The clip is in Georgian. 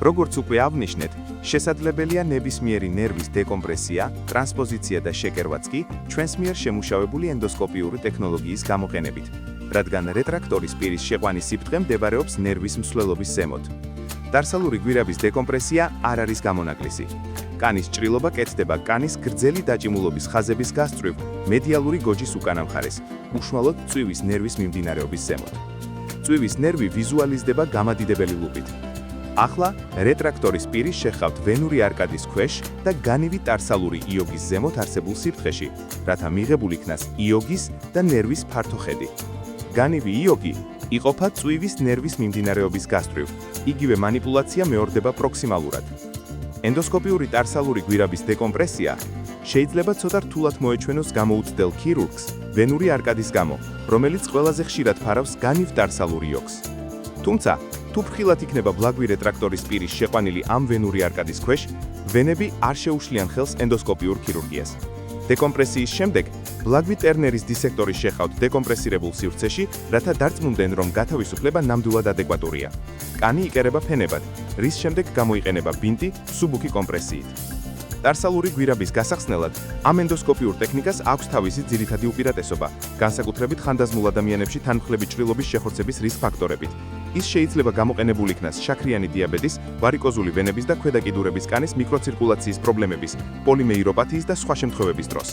როგორც უკვე აღნიშნეთ, შესაძლებელია ნებისმიერი ნერვის დეკომპრესია, ტრანსპოზიცია და შეკერვაც კი ჩვენს მიერ შემუშავებული ენდოსკოპიური ტექნოლოგიის გამოყენებით, რადგან რეტრაქტორის პირის შეყვანის სიფრთხე მდებარეობს ნერვის მსვლელობის ზემოთ. დარსალური გვირაბის დეკომპრესია არ არის გამონაკლისი. კანის ჭრილობა კეთდება კანის გრძელი დაჭიმულობის ხაზების გასწვრივ მედიალური გოჯის უკანა მხარეს, უშუალოდ წვივის ნერვის მიმდინარეობის ზემოთ. წვივის ნერვი ვიზუალიზდება გამადიდებელი ლუპით. ახლა რეტრაქტორის პირის შეხავთ ვენური არკადის ქვეშ და განივი ტარსალური იოგის ზემოთ არსებულ სიფრთხეში, რათა მიღებულ იქნას იოგის და ნერვის ფართო ხედი. განივი იოგი იყოფა წვივის ნერვის მიმდინარეობის გასწვრივ. იგივე მანიპულაცია მეორდება პროქსიმალურად. ენდოსკოპიური ტარსალური გვირაბის დეკომპრესია შეიძლება ცოტა რთულად მოეჩვენოს გამოუცდელ ქირურგს ვენური არკადის გამო, რომელიც ყველაზე ხშირად ფარავს განივ ტარსალურ იოგს. თუმცა, თუ ფრთხილად იქნება ბლაგვი რეტრაქტორის პირის შეყვანილი ამ ვენური არკადის ქვეშ, ვენები არ შეუშლიან ხელს ენდოსკოპიურ ქირურგიას. დეკომპრესიის შემდეგ, ბლაგვი ტერნერის დისექტორის შეხავთ დეკომპრესირებულ სივრცეში, რათა დარწმუნდნენ, რომ გათავისუფლება ნამდვილად ადეკვატურია. კანი იკერება ფენებად, რის შემდეგ გამოიყენება ბინტი მსუბუქი კომპრესიით. ტარსალური გვირაბის გასახსნელად ამ ენდოსკოპიურ ტექნიკას აქვს თავისი ძირითადი უპირატესობა, განსაკუთრებით ხანდაზმულ ადამიანებში თანმხლები ჭრილობის შეხორცების რისკ ფაქტორებით. ის შეიძლება გამოყენებულ იქნას შაქრიანი დიაბეტის, ვარიკოზული ვენების და ქვედაკიდურების კანის მიკროცირკულაციის პრობლემების, პოლიმეიროპათიის და სხვა შემთხვევების დროს.